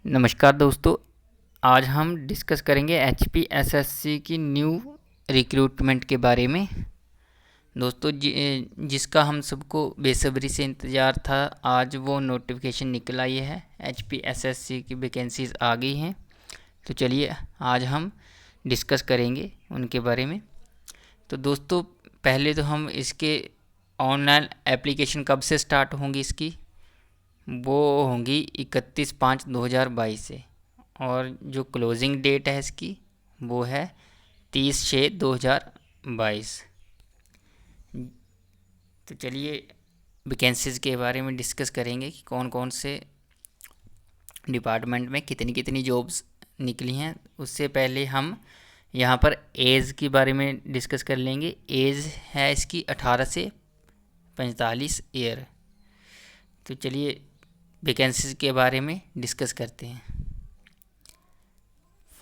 नमस्कार दोस्तों। आज हम डिस्कस करेंगे HPSSC की न्यू रिक्रूटमेंट के बारे में। दोस्तों जिसका हम सबको बेसब्री से इंतज़ार था, आज वो नोटिफिकेशन निकल आई है। HPSSC की वैकेंसीज़ आ गई हैं। तो चलिए आज हम डिस्कस करेंगे उनके बारे में। तो दोस्तों पहले तो हम इसके ऑनलाइन एप्लीकेशन कब से स्टार्ट होंगी इसकी, वो होंगी 31/5/2022 से। और जो क्लोजिंग डेट है इसकी वो है 30/6/2022। तो चलिए वैकेंसीज़ के बारे में डिस्कस करेंगे कि कौन कौन से डिपार्टमेंट में कितनी कितनी जॉब्स निकली हैं। उससे पहले हम यहाँ पर एज के बारे में डिस्कस कर लेंगे। एज है इसकी 18 से 45 ईयर। तो चलिए वैकेंसीज़ के बारे में डिस्कस करते हैं।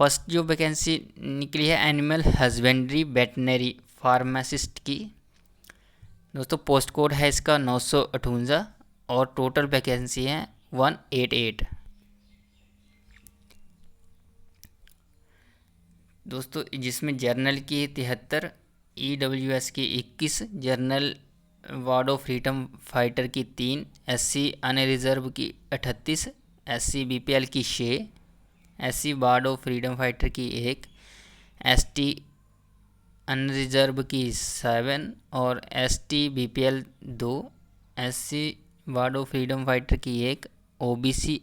फर्स्ट जो वैकेंसी निकली है एनिमल हस्बेंड्री वेटनरी फार्मासिस्ट की। दोस्तों पोस्ट कोड है इसका 958 और टोटल वैकेंसी है 188। दोस्तों जिसमें जर्नल की 73, EWS की 21, journal ward of freedom fighter की 3, SC अनरिजर्व की 38, SC BPL की 6, SC ward of freedom fighter की 1, ST अनरिजर्व की 7 और ST BPL 2, SC ward of freedom fighter की 1, OBC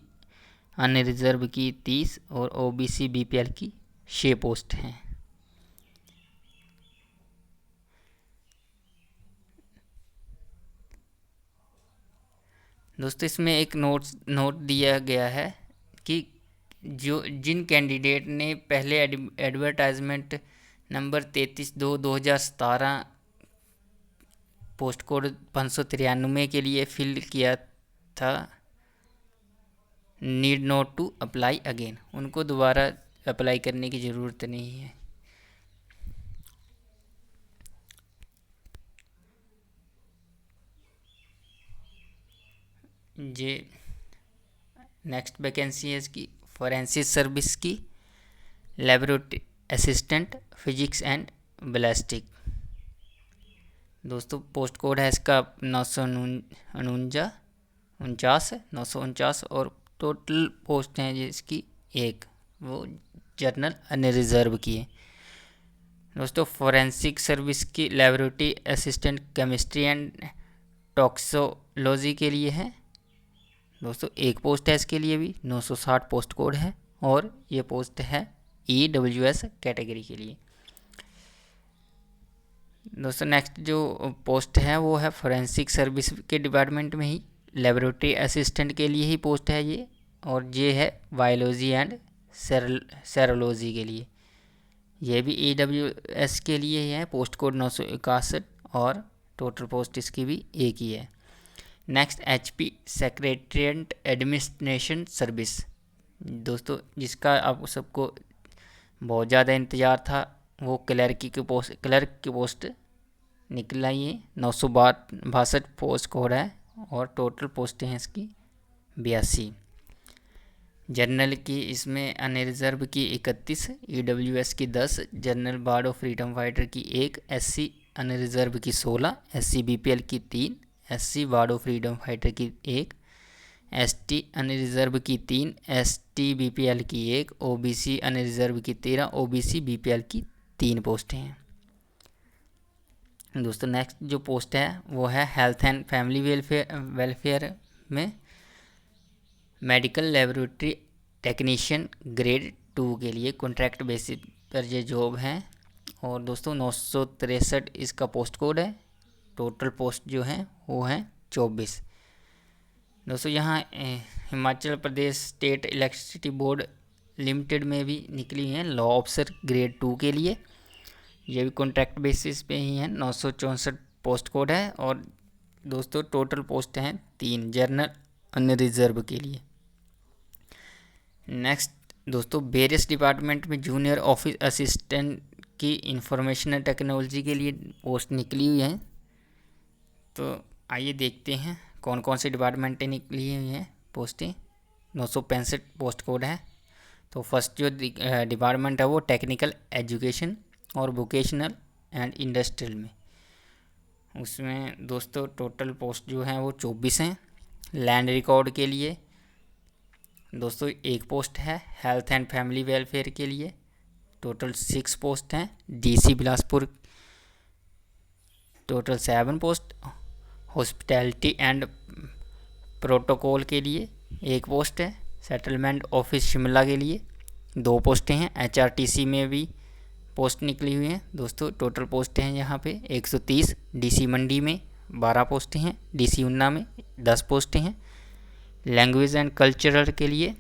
अनरिजर्व की 30 और OBC BPL की 6 पोस्ट हैं। दोस्तों इसमें एक नोट दिया गया है कि जो जिन कैंडिडेट ने पहले एडवर्टाइजमेंट नंबर 33/2/2017 पोस्ट कोड 593 के लिए फिल किया था, need not to apply again, उनको दोबारा अप्लाई करने की ज़रूरत नहीं है। ये नेक्स्ट वैकेंसी है इसकी फॉरेंसिक सर्विस की laboratory assistant physics and ballistic. दोस्तों पोस्ट कोड है इसका 949 और टोटल पोस्ट हैं जिसकी एक, वो जर्नल अनरिजर्व की है। दोस्तों फॉरेंसिक सर्विस की लेबोरेटरी असिस्टेंट केमिस्ट्री एंड टॉक्सोलॉजी के लिए है। दोस्तों एक पोस्ट है इसके लिए भी, 960 पोस्ट कोड है और ये पोस्ट है EWS कैटेगरी के लिए। दोस्तों नेक्स्ट जो पोस्ट है वो है फॉरेंसिक सर्विस के डिपार्टमेंट में ही लेबोरेटरी असिस्टेंट के लिए ही पोस्ट है ये, और ये है बायोलॉजी एंड सेरोलॉजी के लिए। ये भी EWS के लिए ही है, पोस्ट कोड 961 और टोटल पोस्ट इसकी भी एक ही है। Next HP secretariat administration service. दोस्तों जिसका आप सबको बहुत ज़्यादा इंतज़ार था, वो क्लर्क की पोस्ट निकला। ये 962 पोस्ट कोड है और टोटल पोस्टें हैं इसकी 82। जर्नल की इसमें अनरिजर्व की 31, EWS की 10, journal ward of freedom fighter की 1, SC अनरिजर्व की 16, SC BPL की 3, SC ward of freedom fighter की 1, ST अनरिजर्व की 3, ST BPL की 1, OBC अनरिजर्व की 13, OBC BPL की 3 पोस्टें हैं। दोस्तों नेक्स्ट जो पोस्ट है वो है हेल्थ एंड फैमिली वेलफेयर में मेडिकल लेबोरेटरी टेक्नीशियन ग्रेड 2 के लिए कॉन्ट्रैक्ट बेसिस पर ये जॉब है। और दोस्तों 963 इसका पोस्ट कोड है। टोटल पोस्ट जो है वो है 24। दोस्तों यहाँ Himachal Pradesh state electricity board limited में भी निकली हैं लॉ ऑफिसर ग्रेड 2 के लिए। ये भी कॉन्ट्रैक्ट बेसिस पे ही है। 964 पोस्ट कोड है और दोस्तों टोटल पोस्ट हैं 3 जर्नल अनरिजर्व के लिए। नेक्स्ट दोस्तों वेरियस डिपार्टमेंट में जूनियर ऑफिस असिस्टेंट की इंफॉर्मेशन टेक्नोलॉजी के लिए पोस्ट निकली हुई हैं। तो आइए देखते हैं कौन कौन से डिपार्टमेंटें निकली हुई हैं पोस्टें। 965 पोस्ट कोड है। तो फर्स्ट जो डिपार्टमेंट है वो टेक्निकल एजुकेशन और वोकेशनल एंड इंडस्ट्रियल में, उसमें दोस्तों टोटल पोस्ट जो हैं वो 24 हैं। लैंड रिकॉर्ड के लिए दोस्तों एक पोस्ट है। हेल्थ एंड फैमिली वेलफेयर के लिए टोटल 6 पोस्ट हैं। DC Bilaspur total 7 post. Hospitality and protocol के लिए एक पोस्ट है। सेटलमेंट ऑफिस शिमला के लिए 2 पोस्टें हैं। एचआरटीसी में भी पोस्ट निकली हुई हैं दोस्तों। टोटल पोस्ट हैं यहाँ पे 130। डीसी मंडी में 12 पोस्टें हैं। डीसी उन्ना में 10 पोस्टें हैं। लैंग्वेज एंड कल्चरल के लिए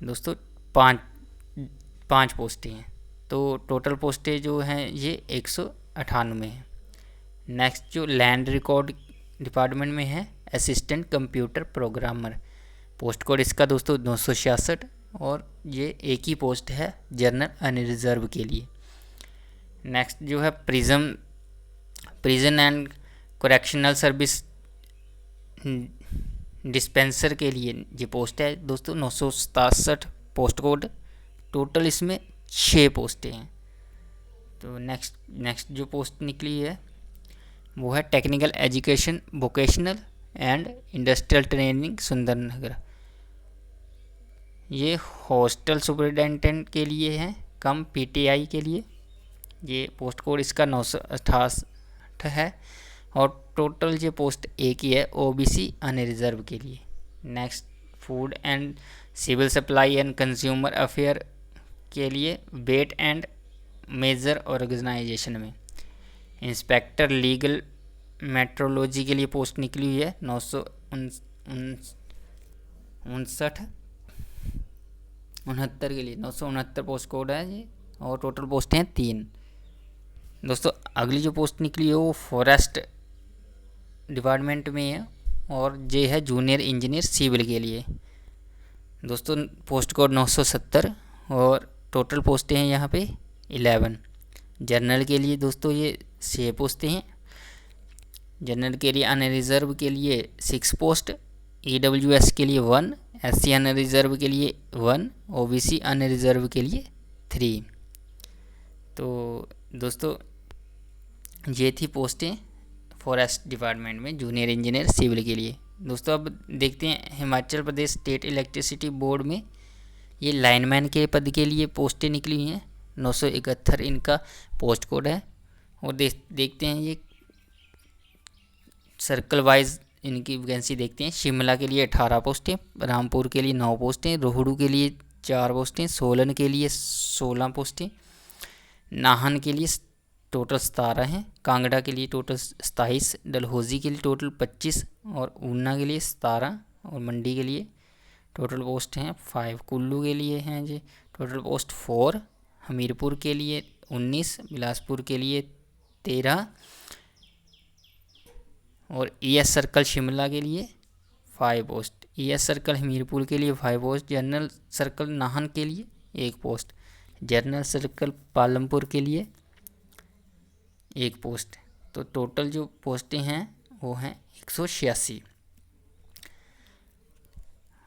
दोस्तों 5 पोस्टें हैं। तो टोटल पोस्टें जो हैं ये 198 हैं। नेक्स्ट जो लैंड रिकॉर्ड डिपार्टमेंट में है assistant computer programmer, post code इसका दोस्तों 966, और ये एक ही पोस्ट है जनरल अनरिजर्व के लिए। नेक्स्ट जो है prison and correctional service dispenser के लिए ये पोस्ट है दोस्तों 967 पोस्ट कोड। टोटल इसमें 6 पोस्टें हैं। तो नेक्स्ट जो पोस्ट निकली है वो है technical education vocational and industrial training Sundernagar. ये हॉस्टल सुपरिटेंडेंट के लिए है कम पीटीआई के लिए। ये पोस्ट कोड इसका 968 है और टोटल ये पोस्ट एक ही है ओबीसी अनरिजर्व के लिए। Next food and civil supply and consumer affair के लिए वेट एंड मेजर ऑर्गेनाइजेशन में। इंस्पेक्टर लीगल मेट्रोलॉजी के लिए पोस्ट निकली हुई है 969 के लिए 969 पोस्ट कोड है ये, और टोटल पोस्ट हैं 3 दोस्तों। अगली जो पोस्ट निकली है वो फॉरेस्ट डिपार्टमेंट में है और ये है जूनियर इंजीनियर सिविल के लिए दोस्तों। पोस्ट कोड 970 और टोटल पोस्टें हैं यहाँ पे 11। जनरल के लिए दोस्तों ये 6 पोस्टें हैं। जनरल के लिए अनरिजर्व के लिए 6 पोस्ट। ईडब्ल्यूएस के लिए 1, एससी अनरिजर्व के लिए 1, ओबीसी अनरिजर्व के लिए 3। तो दोस्तों ये थी पोस्टें फॉरेस्ट डिपार्टमेंट में जूनियर इंजीनियर सिविल के लिए। दोस्तों अब देखते हैं Himachal Pradesh state electricity board में ये लाइनमैन के पद के लिए पोस्टें निकली हुई हैं 971 इनका पोस्ट कोड है। और देखते हैं ये सर्कल वाइज इनकी वैकेंसी देखते हैं। शिमला के लिए 18 पोस्टें, रामपुर के लिए 9 पोस्टें, रोहड़ू के लिए 4 पोस्टें, सोलन के लिए 16 पोस्टें, नाहन के लिए टोटल 17 हैं, कांगड़ा के लिए टोटल 27, डलहौजी के लिए टोटल 25 और ऊना के लिए 17 और मंडी के लिए टोटल पोस्ट हैं 5। कुल्लू के लिए हैं जी टोटल पोस्ट 4, हमीरपुर के लिए 19, बिलासपुर के लिए 13 और ईएस सर्कल शिमला के लिए 5 पोस्ट। ईएस सर्कल हमीरपुर के लिए 5 पोस्ट। जनरल सर्कल नाहन के लिए 1 पोस्ट। जनरल सर्कल पालमपुर के लिए 1 पोस्ट। तो टोटल जो पोस्टें हैं वो हैं 186।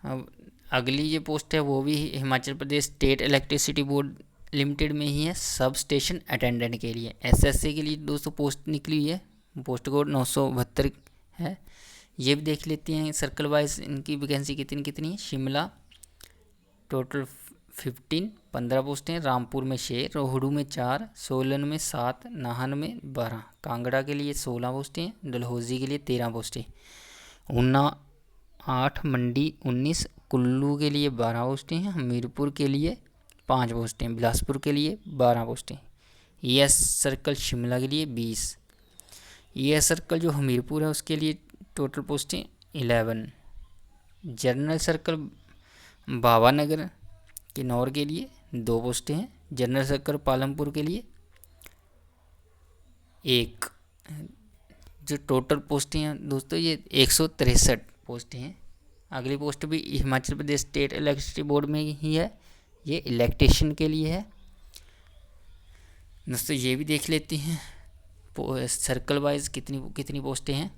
अब अगली ये पोस्ट है वो भी Himachal Pradesh state electricity board limited में ही है, सब स्टेशन अटेंडेंट के लिए। एसएससी के लिए 200 पोस्ट निकली हुई है, पोस्ट कोड 972 है। ये भी देख लेते हैं सर्कल वाइज इनकी वैकेंसी कितनी कितनी है। शिमला टोटल 15 पोस्टें, रामपुर में 6, रोहड़ू में 4, सोलन में 7, नाहन में 12, कांगड़ा के लिए 16 पोस्टें, डलहौजी के लिए 13 पोस्टें, ऊना 8, मंडी 19, कुल्लू के लिए 12 पोस्टें हैं, हमीरपुर के लिए 5 पोस्टें, बिलासपुर के लिए 12 पोस्टें। ईएस सर्कल शिमला के लिए 20। ईएस सर्कल जो हमीरपुर है उसके लिए टोटल पोस्टें 11। जनरल सर्कल भावानगर किन्नौर के लिए 2 पोस्टें हैं। जनरल सर्कल पालमपुर के लिए 1। जो टोटल पोस्टें हैं दोस्तों ये 163 पोस्टें हैं। अगली पोस्ट भी Himachal Pradesh state electricity board में ही है, ये इलेक्ट्रिशियन के लिए है दोस्तों। ये भी देख लेते हैं सर्कल वाइज कितनी पोस्टें हैं।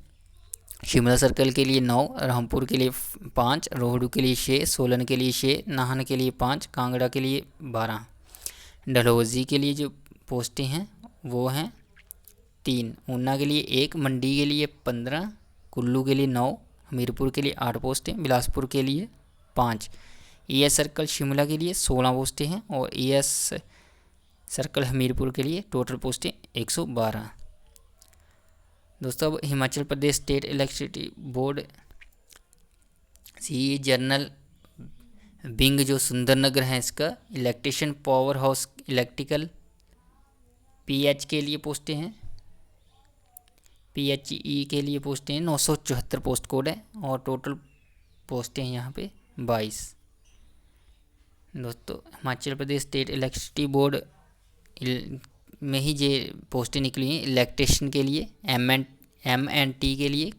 शिमला सर्कल के लिए 9, रामपुर के लिए 5, रोहडू के लिए 6, सोलन के लिए 6, नाहन के लिए 5, कांगड़ा के लिए 12। डलहौजी के लिए जो पोस्टें हैं वो हैं 3, ऊना के लिए 1, मंडी के लिए 15, कुल्लू के लिए 9, हमीरपुर के लिए 8 पोस्टें, बिलासपुर के लिए 5। ES सर्कल शिमला के लिए 16 पोस्टें हैं और ES सर्कल हमीरपुर के लिए टोटल पोस्टें 112। दोस्तों अब Himachal Pradesh state electricity board CE general wing जो सुंदरनगर है इसका electrician power house electrical PH के लिए पोस्टें हैं, PHE के लिए पोस्टें हैं 974 पोस्ट कोड है और टोटल पोस्टें हैं यहाँ पे 22। दोस्तों Himachal Pradesh state electricity board में ही ये पोस्टें निकली हैं इलेक्ट्रिशियन के लिए, MNT के लिए,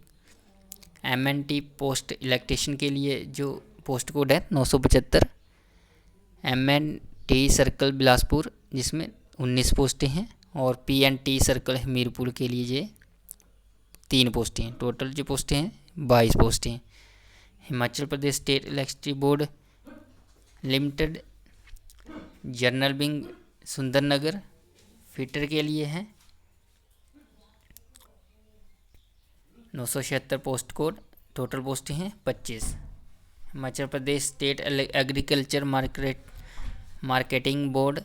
MNT पोस्ट इलेक्ट्रिशियन के लिए जो पोस्ट कोड है 975, MNT सर्कल बिलासपुर जिसमें 19 पोस्टें हैं और PNT सर्कल हमीरपुर के लिए ये 3 पोस्टें हैं। टोटल जो पोस्टें हैं 22 पोस्टें हैं। Himachal Pradesh state electricity board limited general wing Sundarnagar fitter के लिए है 976 पोस्ट कोड, टोटल पोस्टें हैं 25। Himachal Pradesh state agriculture marketing board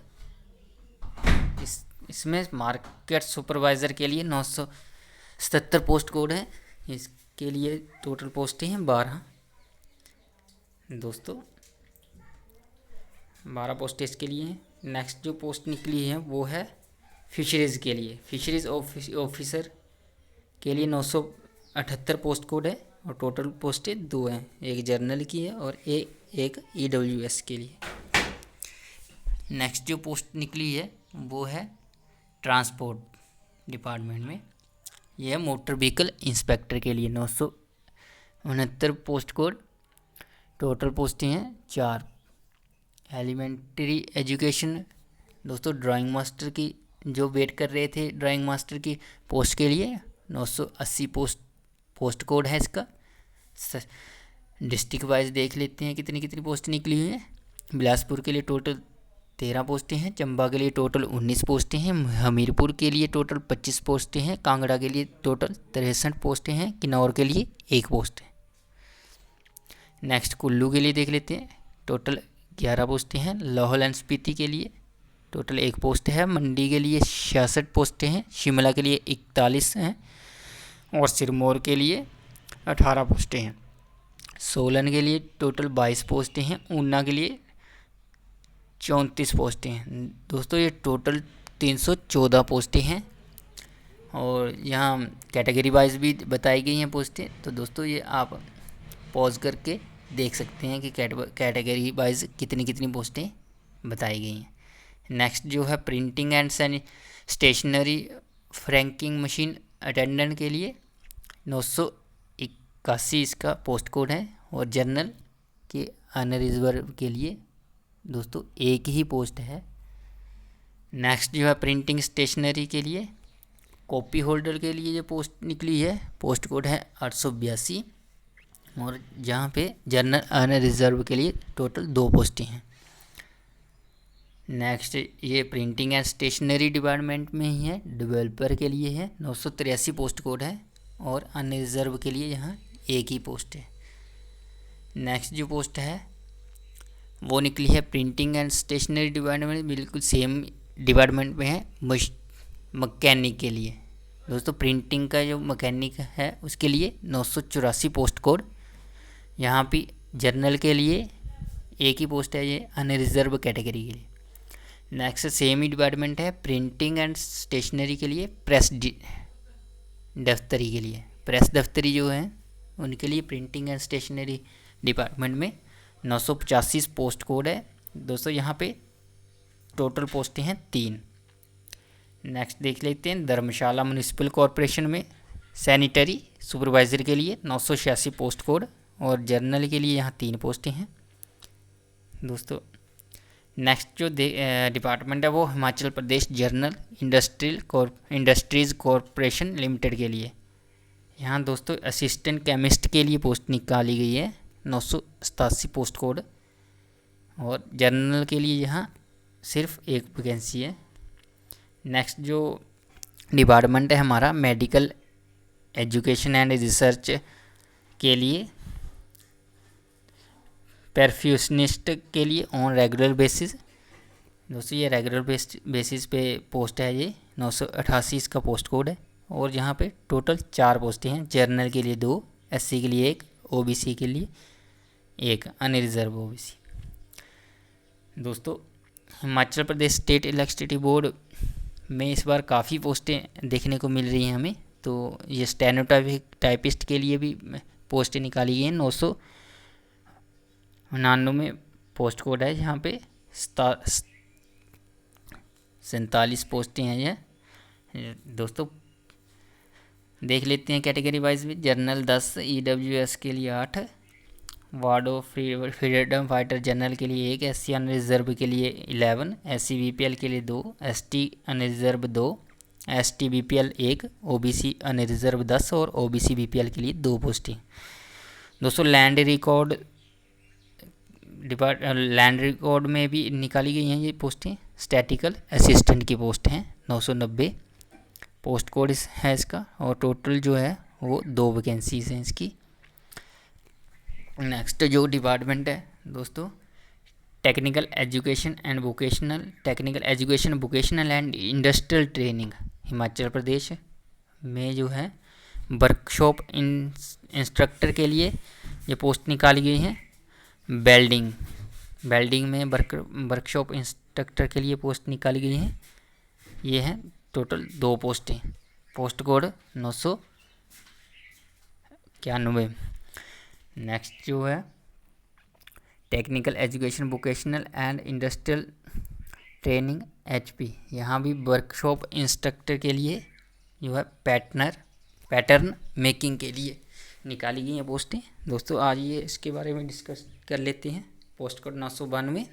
इसमें मार्केट सुपरवाइज़र के लिए 977 पोस्ट कोड है, इसके लिए टोटल पोस्टें हैं 12। दोस्तों 12 पोस्टें इसके लिए हैं। नेक्स्ट जो पोस्ट निकली है वो है फिशरीज़ के लिए, फिशरीज़ ऑफिसर के लिए 978 पोस्ट कोड है और टोटल पोस्टें 2 हैं, एक जर्नल की है और एक EWS के लिए। नेक्स्ट जो पोस्ट निकली है वो है ट्रांसपोर्ट डिपार्टमेंट में, यह है मोटर व्हीकल इंस्पेक्टर के लिए 969 पोस्ट कोड, टोटल पोस्टें हैं 4। एलिमेंट्री एजुकेशन दोस्तों ड्राइंग मास्टर की जो वेट कर रहे थे ड्राइंग मास्टर की पोस्ट के लिए 980 पोस्ट कोड है इसका। डिस्ट्रिक्ट वाइज देख लेते हैं कितनी कितनी पोस्ट निकली हुई हैं। बिलासपुर के लिए टोटल 13 पोस्टें हैं, चंबा के लिए टोटल 19 पोस्टें हैं, हमीरपुर के लिए टोटल 25 पोस्टें हैं, कांगड़ा के लिए टोटल 63 पोस्टें हैं, किन्नौर के लिए 1 पोस्ट है। नेक्स्ट कुल्लू के लिए देख लेते हैं, टोटल 11 पोस्टें हैं, लाहौल एंड स्पीति के लिए टोटल 1 पोस्ट है, मंडी के लिए 66 पोस्टें हैं, शिमला के लिए 41 हैं और सिरमौर के लिए 18 पोस्टें हैं। सोलन के लिए टोटल 22 पोस्टें हैं, ऊना के लिए 34 पोस्टें हैं। दोस्तों ये टोटल 314 पोस्टें हैं और यहाँ कैटेगरी वाइज भी बताई गई हैं पोस्टें। तो दोस्तों ये आप पॉज करके देख सकते हैं कि कैटेगरी वाइज कितनी कितनी पोस्टें बताई गई हैं। नेक्स्ट जो है printing and stationery franking machine attendant के लिए 981 इसका पोस्ट कोड है और जर्नल के अनरिजर्व के लिए दोस्तों 1 ही पोस्ट है। नेक्स्ट जो है प्रिंटिंग स्टेशनरी के लिए कॉपी होल्डर के लिए जो पोस्ट निकली है पोस्ट कोड है 882 और जहाँ पे जर्नल अनरिजर्व के लिए टोटल 2 पोस्टें हैं। नेक्स्ट ये प्रिंटिंग एंड स्टेशनरी डिपार्टमेंट में ही है, डेवलपर के लिए है 983 पोस्ट कोड है और अनरिजर्व के लिए यहाँ 1 ही पोस्ट है। नेक्स्ट जो पोस्ट है वो निकली है प्रिंटिंग एंड स्टेशनरी डिपार्टमेंट, बिल्कुल सेम डिपार्टमेंट में है, मैकेनिक के लिए। दोस्तों प्रिंटिंग का जो मैकेनिक है उसके लिए 984 पोस्ट कोड, यहाँ पे जर्नल के लिए 1 ही पोस्ट है, ये अनरिजर्व कैटेगरी के लिए। नेक्स्ट सेम ही डिपार्टमेंट है प्रिंटिंग एंड स्टेशनरी के लिए, प्रेस दफ्तरी के लिए, प्रेस दफ्तरी जो है उनके लिए प्रिंटिंग एंड स्टेशनरी डिपार्टमेंट में 985 पोस्ट कोड है। दोस्तों यहाँ पे टोटल पोस्टें हैं 3। नेक्स्ट देख लेते हैं धर्मशाला म्यूनिसिपल कॉरपोरेशन में सैनिटरी सुपरवाइज़र के लिए 986 पोस्ट कोड और जर्नल के लिए यहाँ 3 पोस्टें हैं। दोस्तों नेक्स्ट जो डिपार्टमेंट है वो Himachal Pradesh journal industries corporation limited के लिए यहाँ दोस्तों असिस्टेंट केमिस्ट के लिए पोस्ट निकाली गई है 987 पोस्ट कोड, और जर्नल के लिए यहाँ सिर्फ एक वैकेंसी है। नेक्स्ट जो डिपार्टमेंट है हमारा मेडिकल एजुकेशन एंड रिसर्च के लिए, परफ्यूशनिस्ट के लिए ऑन रेगुलर बेसिस। दोस्तों ये रेगुलर बेसिस पे पोस्ट है, ये 988 इसका पोस्ट कोड है। और यहाँ पे टोटल 4 पोस्टें हैं, जर्नल के लिए 2, एससी के लिए 1, ओबीसी के लिए 1, अनरिजर्व ओबीसी। दोस्तों Himachal Pradesh state electricity board में इस बार काफ़ी पोस्टें देखने को मिल रही हैं हमें। तो ये स्टेनोटाइपिस्ट के लिए भी पोस्टें निकाली गई हैं, 999 पोस्ट कोड है। यहाँ पे 47 पोस्टें हैं। ये दोस्तों देख लेते हैं कैटेगरी वाइज भी। जर्नल 10, ईडब्ल्यूएस के लिए 8, ward of freedom fighter general के लिए 1, एससी अनरिजर्व के लिए 11, एससी बीपीएल के लिए 2, ST unreserved 2, ST BPL 1, OBC unreserved 10 और ओबीसी बीपीएल के लिए 2 पोस्टें। दोस्तों लैंड रिकॉर्ड में भी निकाली गई हैं ये पोस्टें। स्टैटिकल असिस्टेंट की पोस्ट हैं, 990 पोस्ट कोड है इसका, और टोटल जो है वो 2 वैकेंसीज हैं इसकी। नेक्स्ट जो डिपार्टमेंट है दोस्तों technical education vocational and industrial training, Himachal Pradesh में जो है वर्कशॉप इंस्ट्रक्टर के लिए ये पोस्ट निकाली गई हैं। वेल्डिंग में वर्कशॉप इंस्ट्रक्टर के लिए पोस्ट निकाली गई हैं। ये हैं टोटल 2 पोस्टें, पोस्ट कोड 991। नेक्स्ट जो है technical education vocational and industrial training HP, यहाँ भी वर्कशॉप इंस्ट्रक्टर के लिए जो है पैटर्न मेकिंग के लिए निकाली गई हैं पोस्टें। दोस्तों आज ये इसके बारे में डिस्कस कर लेते हैं। पोस्ट कोड 992,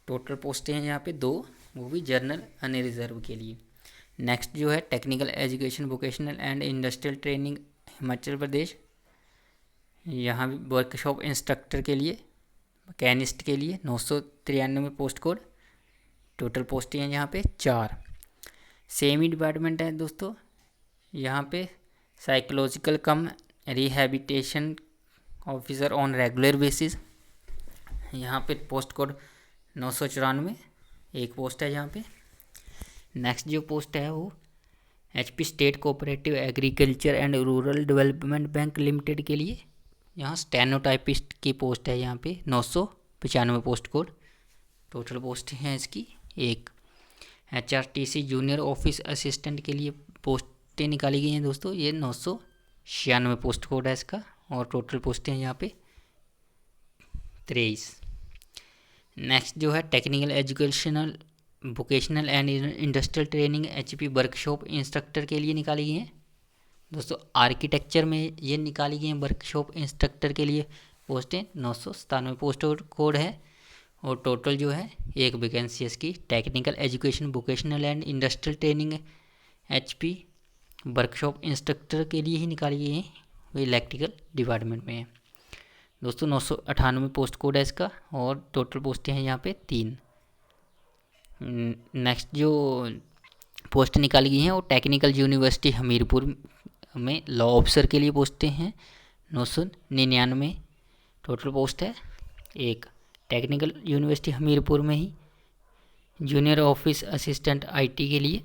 टोटल पोस्टें हैं यहाँ पे 2, वो भी जर्नल अनरिजर्व के लिए। नेक्स्ट जो है technical education vocational and industrial training Himachal Pradesh, यहाँ भी वर्कशॉप इंस्ट्रक्टर के लिए, मैकेनिस्ट के लिए 993 पोस्ट कोड, टोटल पोस्टें हैं यहाँ पे 4। सेम ही डिपार्टमेंट है दोस्तों, यहाँ पे psychological come rehabilitation officer on regular basis, यहाँ पे पोस्ट कोड 994, एक पोस्ट है यहाँ पे। नेक्स्ट जो पोस्ट है वो HP state cooperative agriculture and rural development bank limited के लिए, यहाँ स्टेनोटाइपिस्ट की पोस्ट है यहाँ पे 995 पोस्ट कोड, टोटल पोस्ट हैं इसकी 1। एचआरटीसी जूनियर ऑफिस असिस्टेंट के लिए पोस्टें निकाली गई हैं दोस्तों, ये 996 पोस्ट कोड है इसका, और टोटल पोस्टें हैं यहाँ पे 23। नेक्स्ट जो है technical educational vocational and industrial training HP workshop instructor के लिए निकाली गई हैं दोस्तों। आर्किटेक्चर में ये निकाली गई हैं वर्कशॉप इंस्ट्रक्टर के लिए पोस्टें, 997 पोस्ट कोड है, और टोटल जो है 1 वैकेंसी इसकी। Technical education vocational and industrial training HP workshop instructor के लिए ही निकाली गई हैं, वो इलेक्ट्रिकल डिपार्टमेंट में है दोस्तों। 998 पोस्ट कोड है इसका, और टोटल पोस्टें हैं यहाँ पे 3। नेक्स्ट जो पोस्ट निकाली गई हैं वो टेक्निकल यूनिवर्सिटी हमीरपुर में लॉ ऑफिसर के लिए पोस्टें हैं, 999 टोटल पोस्ट है 1। टेक्निकल यूनिवर्सिटी हमीरपुर में ही जूनियर ऑफिस असिस्टेंट आईटी के लिए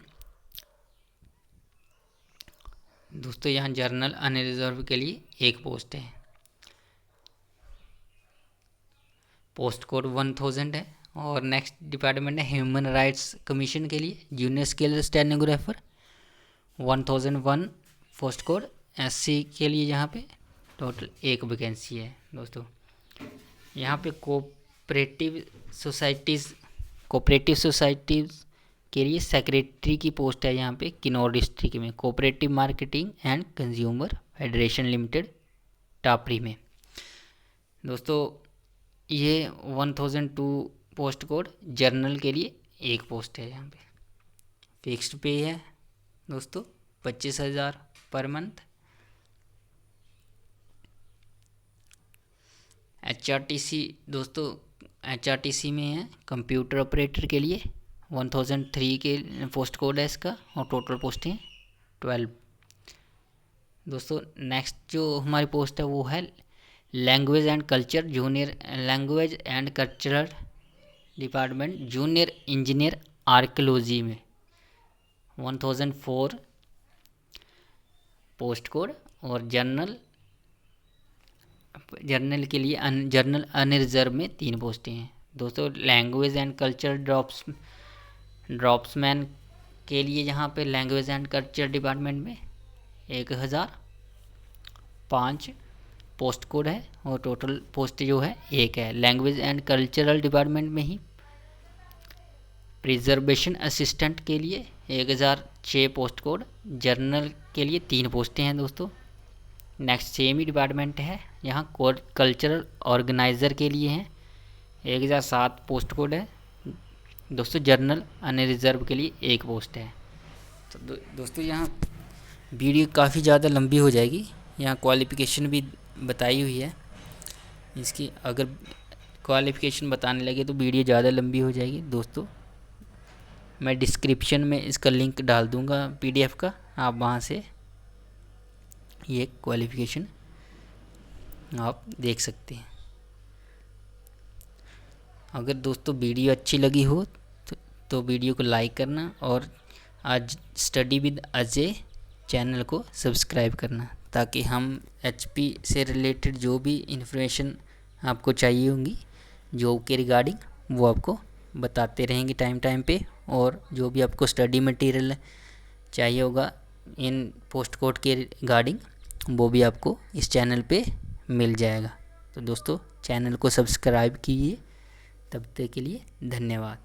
दोस्तों, यहाँ जर्नल अनरिजर्व के लिए 1 पोस्ट है, पोस्ट कोड 1000 है। और नेक्स्ट डिपार्टमेंट है ह्यूमन राइट्स कमीशन के लिए junior skill stenographer, 1001 post code, SC के लिए यहाँ पे टोटल 1 वैकेंसी है दोस्तों। यहाँ पे कोऑपरेटिव सोसाइटीज़ के लिए सेक्रेटरी की पोस्ट है यहाँ पे किन्नौर डिस्ट्रिक्ट में, cooperative marketing and consumer federation limited Tapri में दोस्तों। ये 1002 पोस्ट कोड, जर्नल के लिए 1 पोस्ट है यहाँ पे। फिक्स्ड पे है दोस्तों 25,000 पर मंथ। HRTC दोस्तों, HRTC में है कंप्यूटर ऑपरेटर के लिए 1003 के पोस्ट कोड है इसका, और टोटल पोस्टें 12। दोस्तों नेक्स्ट जो हमारी पोस्ट है वो है language and culture junior, language and cultural department junior engineer archaeology में 1004 पोस्ट कोड, और जर्नल के लिए जर्नल अनरिजर्व में 3 पोस्टें हैं। दोस्तों लैंग्वेज एंड कल्चर ड्रॉप्समैन के लिए यहाँ पे लैंग्वेज एंड कल्चर डिपार्टमेंट में 1005 पोस्ट कोड है, और टोटल पोस्ट जो है 1 है। लैंग्वेज एंड कल्चरल डिपार्टमेंट में ही प्रिजर्वेशन असिस्टेंट के लिए 1006 पोस्ट कोड, जर्नल के लिए 3 पोस्टें हैं दोस्तों। नेक्स्ट सेम ही डिपार्टमेंट है, यहाँ कल्चरल ऑर्गेनाइज़र के लिए हैं 1007 पोस्ट कोड है दोस्तों, जर्नल अनरिजर्व के लिए 1 पोस्ट है। तो दोस्तों यहाँ वीडियो काफ़ी ज़्यादा लंबी हो जाएगी, यहाँ क्वालिफ़िकेशन भी बताई हुई है इसकी, अगर क्वालिफ़िकेशन बताने लगे तो वीडियो ज़्यादा लंबी हो जाएगी दोस्तों। मैं डिस्क्रिप्शन में इसका लिंक डाल दूँगा PDF का, आप वहाँ से ये क्वालिफ़िकेशन आप देख सकते हैं। अगर दोस्तों वीडियो अच्छी लगी हो तो वीडियो को लाइक करना, और आज स्टडी विद अजय चैनल को सब्सक्राइब करना, ताकि हम HP से रिलेटेड जो भी इंफॉर्मेशन आपको चाहिए होंगी जॉब के रिगार्डिंग वो आपको बताते रहेंगे टाइम पे, और जो भी आपको स्टडी मटेरियल चाहिए होगा इन पोस्ट कोड के रिगार्डिंग वो भी आपको इस चैनल पे मिल जाएगा। तो दोस्तों चैनल को सब्सक्राइब कीजिए। तब तक के लिए धन्यवाद।